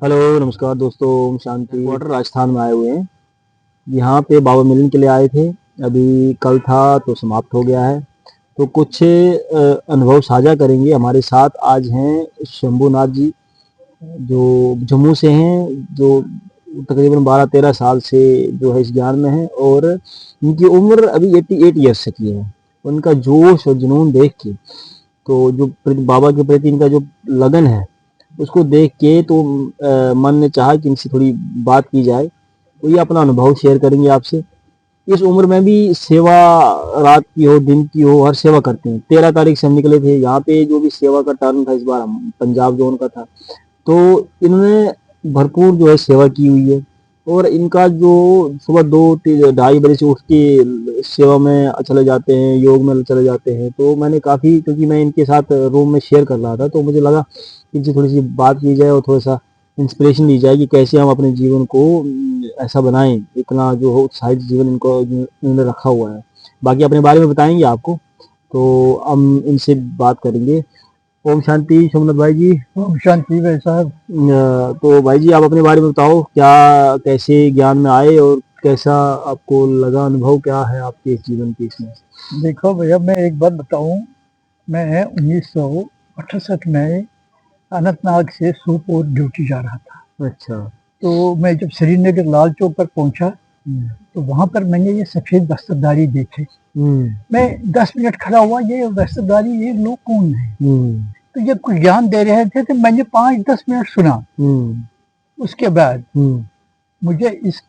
Hello नमस्कार दोस्तों। Om Shanti. Quarter Rajasthan में आए हुए हैं। यहाँ पे बाबा मिलन के लिए आए थे। अभी कल था तो समाप्त हो गया है। तो कुछ अनुभव साझा करेंगे। हमारे साथ आज हैं शंभूनाथ जी, जो जम्मू से हैं, जो तकरीबन 12-13 साल से जो है इस ज्ञान में है, और इनकी उम्र अभी 88 ईयर्स की है। उनका जोश और जुनून देख के, तो जो बाबा के प्रति इनका जो लगन है, उसको देख के तो मन ने चाहा कि इनसे थोड़ी बात की जाए। तो ये अपना अनुभव शेयर करेंगे आपसे। इस उम्र में भी सेवा, रात की हो दिन की हो, हर सेवा करते हैं। 13 तारीख से हम निकले थे। यहाँ पे जो भी सेवा का टर्न था इस बार हम पंजाब जोन का था। तो इन्होंने भरपूर जो है सेवा की हुई है। और इनका जो सुबह 2-2:30 बजे से उठ के सेवा में चले जाते हैं, योग में चले जाते हैं। तो मैंने काफ़ी, क्योंकि मैं इनके साथ रूम में शेयर कर रहा था, तो मुझे लगा इनसे थोड़ी सी बात की जाए और थोड़ा सा इंस्पिरेशन ली जाए कि कैसे हम अपने जीवन को ऐसा बनाएं। इतना जो हो उत्साहित जीवन इनको इन्होंने रखा हुआ है। बाकी अपने बारे में बताएंगे आपको, तो हम इनसे बात करेंगे। ओम शांति सोमनाथ भाई जी। ओम शांति भाई साहब। तो भाई जी, आप अपने बारे में बताओ, क्या कैसे ज्ञान में आए और कैसा आपको लगा, अनुभव क्या है आपके इस जीवन के इसमें? देखो भैया, मैं एक बात बताऊं। मैं 1968 में अनंतनाग से सोपोर ड्यूटी जा रहा था। अच्छा। तो मैं जब श्रीनगर लाल चौक पर पहुंचा, तो वहां पर मैंने ये सफेद वस्त्रधारी देखे। मैं 10 मिनट खड़ा हुआ, ये वस्त्रधारी ये लोग कौन है? तो ये कुछ ज्ञान दे रहे थे, तो मैंने 5-10 मिनट सुना। उसके बाद मुझे इस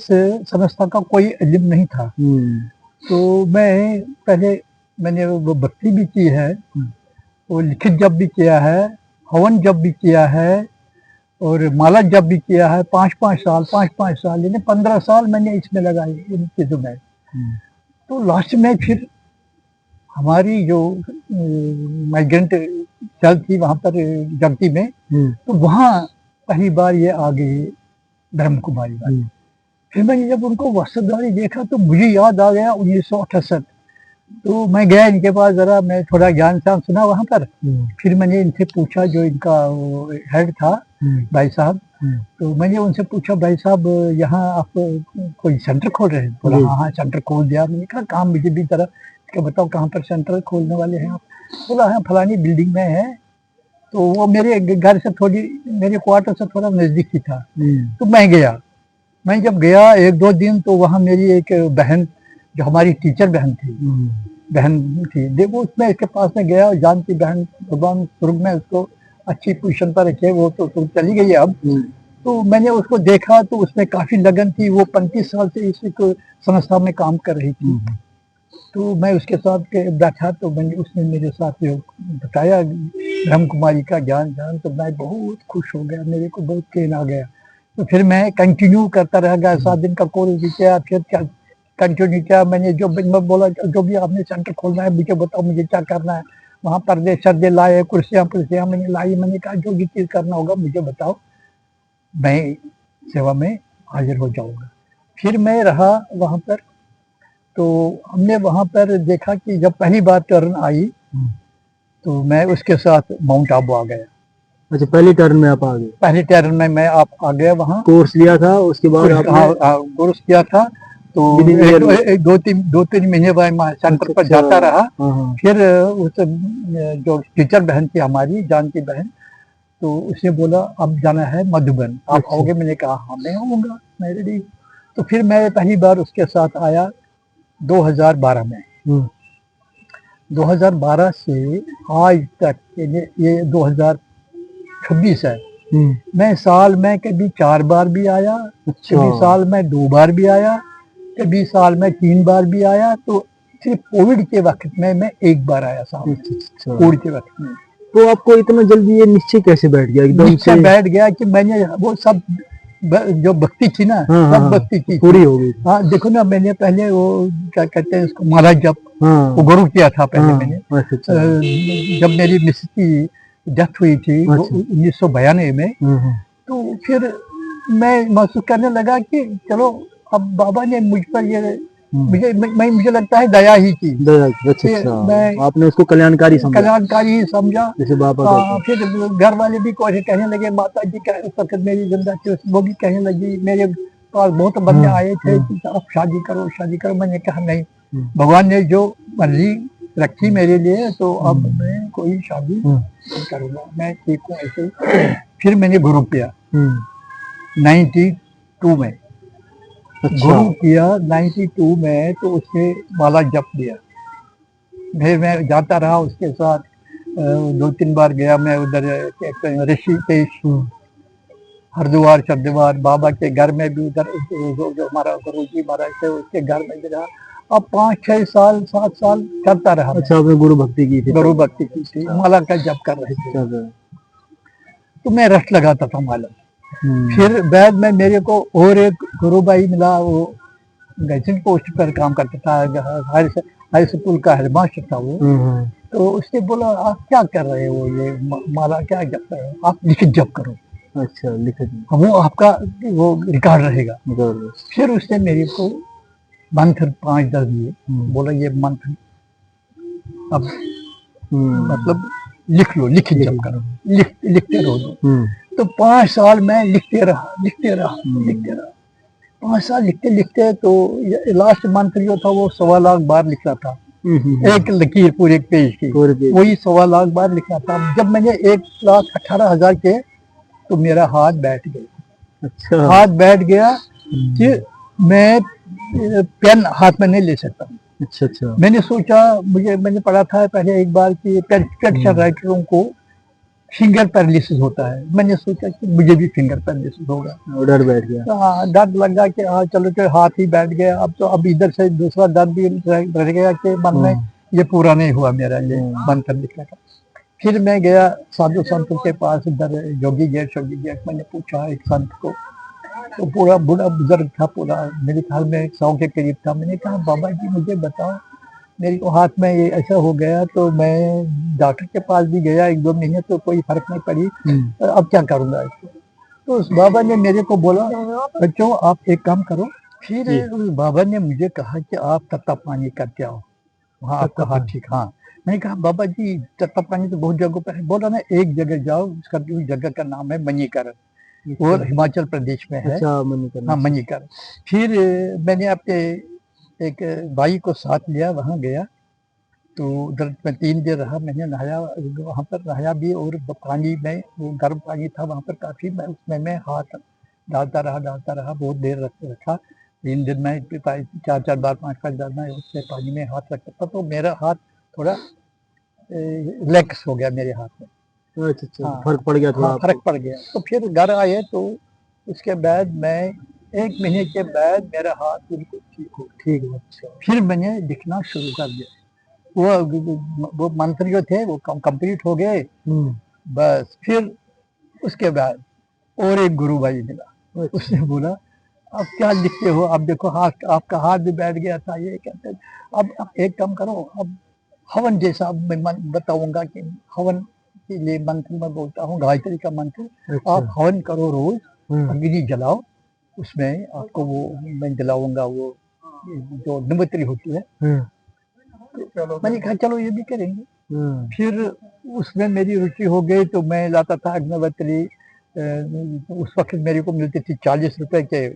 संस्था का कोई इल्म नहीं था। तो मैं पहले मैंने वो भक्ति भी की है, वो लिखित जप भी किया है, हवन जप भी किया है, और माला जप भी किया है। 5-5 साल यानी 15 साल मैंने इसमें लगाए इन चीजों में। तो लास्ट में फिर हमारी जो माइग्रेंट सेल थी वहां पर जगती में, तो वहां पहली बार ये आ गई ब्रह्म कुमारी वाली। फिर मैंने जब उनको वस्त्रधारी देखा तो मुझे याद आ गया 1968। तो मैं गया इनके पास, जरा मैं थोड़ा ज्ञान शान सुना वहां पर। फिर मैंने इनसे पूछा, जो इनका हेड था भाई साहब, तो मैंने उनसे पूछा, भाई साहब यहाँ आप कोई सेंटर खोल रहे हैं? बोला हाँ हाँ सेंटर खोल दिया। मैंने कहा काम मुझे भी जरा बताओ, कहाँ पर सेंटर खोलने वाले हैं आप? बोला हाँ फलानी बिल्डिंग में है। तो वो मेरे घर से थोड़ी, मेरे क्वार्टर से थोड़ा नजदीक ही था। तो मैं गया। मैं जब गया 1-2 दिन, तो वहाँ मेरी एक बहन, जो हमारी टीचर बहन थी, देखो उसमें इसके पास में गया, जानती बहन, भगवान स्वर्ग में उसको अच्छी पोजीशन पर रखे, वो तो चली गई है अब। तो मैंने उसको देखा, तो उसमें काफी लगन थी। वो 35 साल से इस संस्था में काम कर रही थी। तो मैं उसके साथ बैठा, तो मैंने उसने मेरे साथ जो बताया ब्रह्म कुमारी का ज्ञान, तो मैं बहुत खुश हो गया, मेरे को बहुत प्रेम आ गया। तो फिर मैं कंटिन्यू करता रह गया। 7 दिन का कोर्स भी किया, फिर क्या कंटिन्यू किया मैंने। जो मैं बोला, जो भी आपने सेंटर खोलना है मुझे बताओ, मुझे क्या करना है। वहाँ पर्दे शर्दे लाए, कुर्सियाँ मैंने लाई। मैंने कहा जो भी चीज़ करना होगा मुझे बताओ, मैं सेवा में हाजिर हो जाऊंगा। फिर मैं रहा वहाँ पर। तो हमने वहाँ पर देखा कि जब पहली बार टर्न आई, तो मैं उसके साथ माउंट आबू आ गया। अच्छा, पहले टर्न में आप आ गए? पहले टर्न में मैं आप आ गया वहाँ। कोर्स लिया था, उसके बाद आपने कोर्स किया था। तो एक 2-3 महीने बाद मैं सेंटर पर जाता रहा। फिर उस जो टीचर बहन थी हमारी, जानती बहन, तो उसने बोला अब जाना है मधुबन, आप आओगे? मैंने कहा हाँ मैं आऊँगा, मैं रेडी। तो फिर मैं पहली बार उसके साथ आया 2012 में। 2012 से आज तक, ये 2026 है। मैं साल में कभी 4 बार भी आया, कभी साल में 2 बार भी आया, कभी साल में 3 बार भी आया। तो सिर्फ कोविड के वक्त में मैं 1 बार आया साल, कोविड के वक्त में। तो आपको इतना जल्दी ये निश्चय कैसे बैठ गया? एकदम से बैठ गया कि मैंने वो सब जो भक्ति थी ना, सब भक्ति की पूरी हो गई। हाँ देखो ना, मैंने पहले वो क्या कहते हैं उसको, माला जप, वो गुरु किया था पहले मैंने। जब मेरी मिसेस की डेथ हुई थी 1992 में, तो फिर मैं महसूस करने लगा कि चलो अब बाबा ने मुझ पर ये मुझे लगता है दया ही थी। दया की, अच्छा अच्छा, मैं आपने उसको कल्याणकारी समझा, कल्याणकारी ही समझा। जैसे बाबा कहते हैं। फिर घर वाले भी कोई कहने लगे, माता जी क्या उस वक्त मेरी जिंदा थी, वो भी कहने लगी, मेरे पास बहुत बंदे आए थे कि आप शादी करो शादी करो। मैंने कहा नहीं, भगवान ने जो मर्जी रखी मेरे लिए, तो अब मैं कोई शादी नहीं करूंगा, मैं ठीक हूँ ऐसे ही। फिर मैंने गुरु किया 92 में। अच्छा, गुरु किया 92 में, तो उसने माला जप दिया। फिर मैं जाता रहा उसके साथ, 2-3 बार गया मैं उधर ऋषिकेश, हरिद्वार शब्दवार, बाबा के घर में भी उधर जो हमारा गुरु जी महाराज थे उसके घर में भी रहा। अब 5-6 साल 7 साल करता रहा। अच्छा, आपने गुरु भक्ति की थी, गुरु भक्ति की थी, माला का जप कर रहे थे, तो मैं रट लगाता था माला। फिर बाद में मेरे को और एक गुरु भाई मिला, वो गैजेंट पोस्ट पर काम करता था, हाई स्कूल का हेडमास्टर था वो। तो उसने बोला, आप क्या कर रहे हो, ये माला क्या जप कर रहे हो, आप लिखित जप करो। अच्छा, लिखित, वो आपका वो रिकॉर्ड रहेगा। फिर उसने मेरे को मंत्र 5-10 दिए, बोला ये मंत्र अब मतलब लिख लो, लिखित जप करो, लिखते रहो। तो 5 साल मैं लिखते रहा 5 साल लिखते लिखते, तो लास्ट मंथ जो था वो 1.25 लाख बार लिखा था, एक लकीर पूरे पेज की, वही 1.25 लाख बार लिखा था। जब मैंने 1,18,000 के, तो मेरा हाथ बैठ गया। अच्छा, हाथ बैठ गया कि मैं पेन हाथ में नहीं ले सकता। अच्छा अच्छा, मैंने सोचा, मैंने पढ़ा था पहले एक बार कि पेंशन राइटरों को फिंगर पैरालिसिस होता है। मैंने सोचा कि मुझे भी फिंगर पैरालिसिस होगा, डर बैठ गया। डर लगा कि हाँ चलो, तो हाथ ही बैठ गया। अब इधर से दूसरा डर भी रह गया कि मन में ये पूरा नहीं हुआ मेरा ये मंत्र लिखने का। फिर मैं गया साधु संतों के पास, इधर जोगी गेट मैंने पूछा एक संत को, तो पूरा बूढ़ा बुजुर्ग था, पूरा मेरे ख्याल में 100 के करीब था। मैंने कहा, बाबा जी मुझे बताओ, मेरे को हाथ में ये ऐसा हो गया, तो मैं डॉक्टर के पास भी गया 1-2 महीने, तो कोई फर्क नहीं पड़ी, अब क्या करूंगा इसको। तो उस बाबा ने मेरे को बोला, बच्चों आप एक काम करो। फिर उस बाबा ने मुझे कहा कि आप तत्ता पानी करके आओ, वहाँ आपका हाथ ठीक। हाँ, मैंने कहा बाबा जी तत्ता पानी तो बहुत जगहों पर है। बोला ना, एक जगह जाओ, उसका जगह का नाम है मणिकरण, और हिमाचल प्रदेश में है। अच्छा, मणिकरण। हाँ, मणिकरण। फिर मैंने अपने एक भाई को साथ लिया, वहाँ गया, तो उधर मैं 3 दिन रहा। मैंने नहाया, वहाँ पर नहाया भी, और पानी में वो गर्म पानी था वहाँ पर काफ़ी, मैं उसमें मैं हाथ डालता रहा, बहुत देर रखा। 3 दिन में 4-4 बार 5-5 बार मैं उससे पानी में हाथ रखता था, तो मेरा हाथ थोड़ा रिलैक्स हो गया मेरे हाथ में। अच्छा अच्छा, हाँ, फर्क पड़ गया थोड़ा। हाँ, फर्क पड़ गया। तो फिर घर आए, तो उसके बाद मैं 1 महीने के बाद मेरा हाथ बिल्कुल ठीक हो। अच्छा, फिर मैंने लिखना शुरू कर दिया। वो मंत्र जो थे वो कंप्लीट हो गए। बस फिर उसके बाद और एक गुरु भाई मिला। उसने बोला, अब क्या लिखते हो, अब देखो हाथ, आपका हाथ भी बैठ गया था, ये कहते हैं, अब एक काम करो, अब हवन जैसा मैं बताऊंगा कि हवन के लिए मंत्र मैं बोलता हूँ, गायत्री का मंत्र। अच्छा। आप हवन करो, रोज अग्नि जलाओ, उसमें आपको वो मैं जलाऊंगा, वो जो निमृति होती है। तो मैंने कहा चलो ये भी करेंगे। फिर उसमें मेरी रुचि हो गई, तो मैं लाता था अग्निहोत्री। उस वक्त मेरे को मिलती थी 40 रुपए के,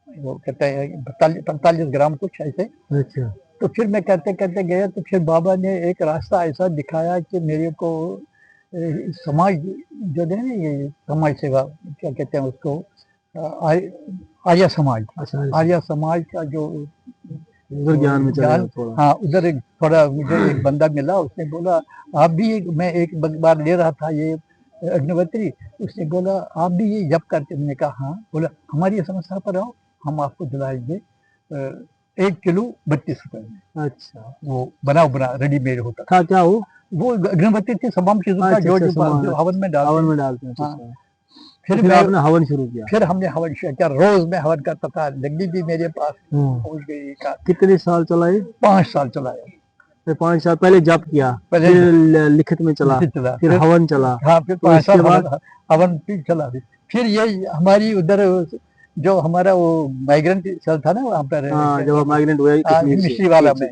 वो कहते हैं 45 ग्राम कुछ ऐसे। अच्छा। तो फिर मैं करते करते गया, तो फिर बाबा ने एक रास्ता ऐसा दिखाया कि मेरे को समाज जो है ना, ये समाज सेवा क्या कहते हैं उसको, आर्य समाज। आर्य समाज का जो उधर ज्ञान में चला थोड़ा। हाँ, उधर एक थोड़ा मुझे एक बंदा मिला, उसने बोला आप भी, मैं एक बार ले रहा था ये अग्निहोत्री, उसने बोला आप भी ये जप करते। मैंने कहा हाँ। बोला हमारी संस्था पर आओ, हम आपको दिलाएंगे 1 किलो 32 रुपए में। अच्छा, वो बना रेडीमेड होता था। क्या वो अग्निहोत्री थी, तमाम चीजों का जो हवन में डालते हैं। हाँ। फिर आपने हवन शुरू किया। फिर हमने हवन शुरू किया, रोज मैं हवन करता था। लग्गी भी मेरे पास पहुंच गई। कितने साल चलाए? 5 साल चलाए। फिर 5 साल पहले जप किया, फिर लिखित में चला, फिर हवन चला। हाँ, फिर 5 साल हवन भी चला। फिर ये हमारी उधर जो हमारा वो माइग्रेंट सेल था ना वहाँ पर, हाँ, जब आप माइग्रेंट हुए कश्मीर से।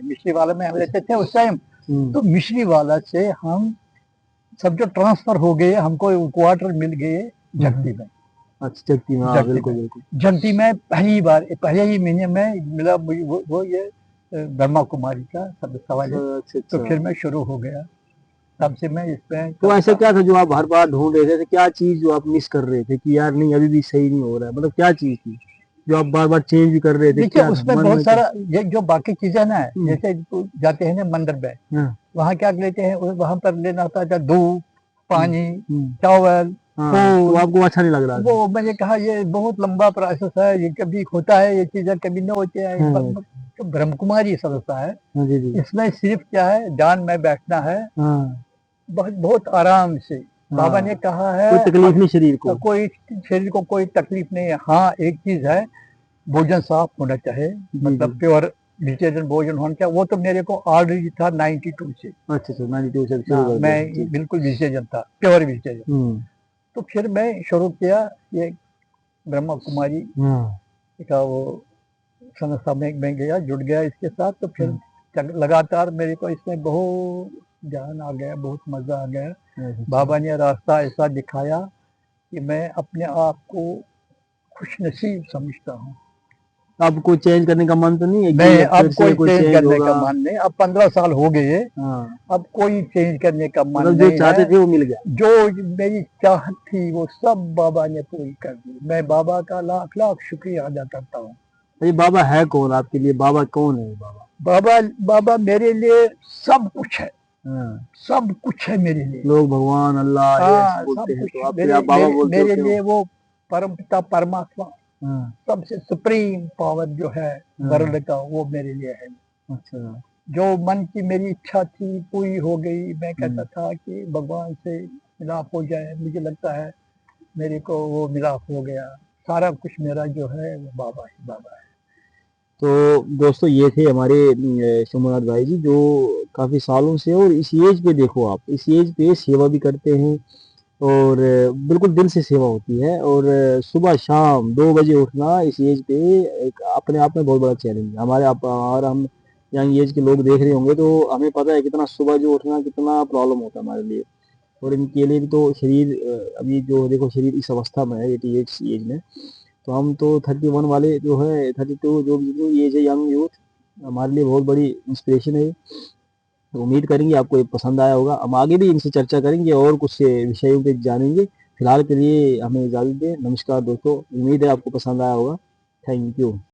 मिश्री वाला में हम रहते थे उस टाइम। हम्म, तो मिश्री वाला से हम सब जो ट्रांसफर हो गए, हमको क्वार्टर मिल गए जगती में। अच्छा, जगती में, हाँ, जगती बिल्कुल में बिल्कुल। जगती में पहली बार पहले ही महीने में मिला मुझे वो ये ब्रह्मा कुमारी का सब सवाल है। अच्छा तो अच्छा। फिर मैं शुरू हो गया, तब से मैं इसमें तो ऐसा क्या था जो आप हर बार ढूंढ रहे थे, क्या चीज जो आप मिस कर रहे थे कि यार नहीं अभी भी सही नहीं हो रहा है, मतलब क्या चीज थी जो आप बार बार चेंज भी कर रहे थे, देखिए क्या था उसमें मन बहुत में सारा ये जो बाकी चीजें ना हम्म। जैसे जाते हैं ना मंदिर में, हाँ, वहाँ क्या लेते हैं, वहां पर लेना होता था दूध, पानी, हम्म, चावल, हाँ, तो फूल। आपको अच्छा नहीं लग रहा था। वो मैंने कहा ये बहुत लंबा प्रोसेस है, ये कभी होता है, ये चीजें कभी न होती है। हाँ, तो ब्रह्म कुमारी समझता है, हाँ जी जी। इसमें सिर्फ क्या है, ध्यान में बैठना है, हाँ बहुत बहुत आराम से। बाबा ने हाँ, कहा कोई है तकलीफ नहीं शरीर को। कोई शरीर को कोई तकलीफ नहीं है। हाँ एक चीज है, भोजन साफ होना चाहिए, जी जी। मतलब प्योर वेजिटेरियन भोजन होना चाहिए। वो तो मेरे को ऑलरेडी था 92 से। अच्छा अच्छा, 92 से शुरू हाँ कर दिया, मैं ठीक। बिल्कुल वेजिटेरियन था, प्योर वेजिटेरियन। हम्म। तो फिर मैं शुरू किया ये ब्रह्मा कुमारी हाँ का वो संस्था में मैं गया, जुड़ गया इसके साथ। तो फिर हाँ, लगातार मेरे को इसमें बहुत ध्यान आ गया, बहुत मजा आ गया। अच्छा, बाबा ने रास्ता ऐसा दिखाया कि मैं अपने आप को खुश नसीब समझता हूँ। अब कोई चेंज करने का मन तो नहीं है कि नहीं, अब फिर अब से कोई कोई चेंज चेंज करने का होगा। मन नहीं, अब 15 साल हो गए, हाँ, अब कोई चेंज करने का मन मतलब जो नहीं चाहते है। थे वो मिल गया। जो मेरी चाहत थी वो सब बाबा ने पूरी कर दी। मैं बाबा का लाख लाख शुक्रिया अदा करता हूँ। ये बाबा है कौन आपके लिए, बाबा कौन है बाबा? बाबा बाबा मेरे लिए सब कुछ है, हाँ, सब कुछ है मेरे लिए। लोग भगवान अल्लाह ये ऐसे हाँ बोलते सब हैं, कुछ तो आप फिर मेरे आप बाबा मेरे बोलते हो मेरे क्यों? लिए वो परम पिता परमात्मा, हाँ सबसे सुप्रीम पावर जो है हाँ, वर्ल्ड का, वो मेरे लिए है। अच्छा। जो मन की मेरी इच्छा थी पूरी हो गई। मैं कहता हम्म। था कि भगवान से मिलाप हो जाए, मुझे लगता है मेरे को वो मिलाप हो गया। सारा कुछ मेरा जो है वो बाबा ही बाबा है। तो दोस्तों ये थे हमारे सोमनाथ भाई जी, जो काफ़ी सालों से, और इस एज पे देखो आप, इस एज पे सेवा भी करते हैं, और बिल्कुल दिल से सेवा होती है। और सुबह शाम 2 बजे उठना इस एज पे एक अपने आप में बहुत बड़ा चैलेंज है। हमारे आप और हम यंग एज के लोग देख रहे होंगे तो हमें पता है कितना सुबह जो उठना कितना प्रॉब्लम होता है हमारे लिए। और इनके लिए भी तो शरीर अभी जो देखो शरीर इस अवस्था में है 88 एज में, तो हम तो 31 वाले जो है 32 जो एज है यंग यूथ, हमारे लिए बहुत बड़ी इंस्पिरेशन है। तो उम्मीद करेंगे आपको ये पसंद आया होगा। हम आगे भी इनसे चर्चा करेंगे और कुछ विषयों पे जानेंगे। फिलहाल के लिए हमें इजाज़त दें। नमस्कार दोस्तों, उम्मीद है आपको पसंद आया होगा। Thank you.